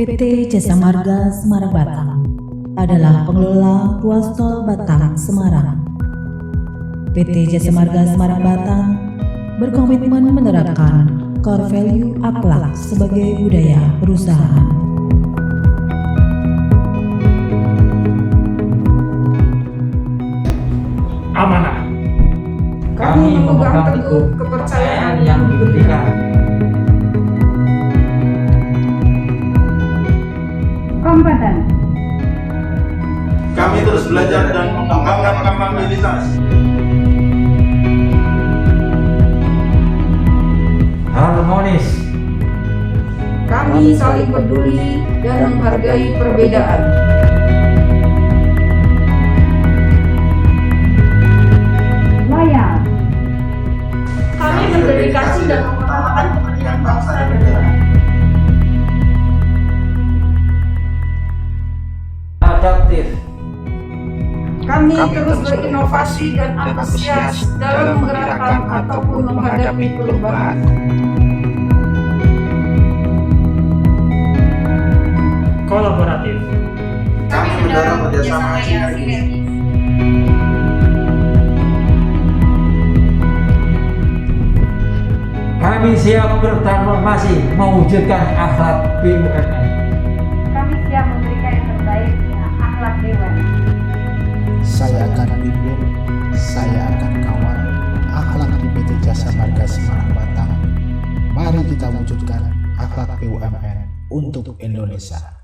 PT Jasa Marga Semarang Batang adalah pengelola ruas tol Batang Semarang. PT Jasa Marga Semarang Batang berkomitmen menerapkan core value akhlak sebagai budaya perusahaan. Amanah. Kami memegang teguh kepercayaan yang diberikan. Kompeten. Kami terus belajar dan mengembangkan kapabilitas. Harmonis. Kami saling peduli dan menghargai perbedaan. Loyal. Kami berdedikasi dan mengutamakan kepentingan bangsa dan negara. Adaptif. Kami terus berinovasi dan antusias dalam menggerakkan ataupun menghadapi perubahan. Kolaboratif. Kami mendorong kerjasama sinergis. Kami siap bertransformasi mewujudkan akhlak BUMN. Kami siap memberikan yang terbaik akhlak BUMN. Saya akan pimpin, saya akan kawal akhlak di PT Jasa Marga Semarang Batang. Mari kita wujudkan akhlak BUMN untuk Indonesia.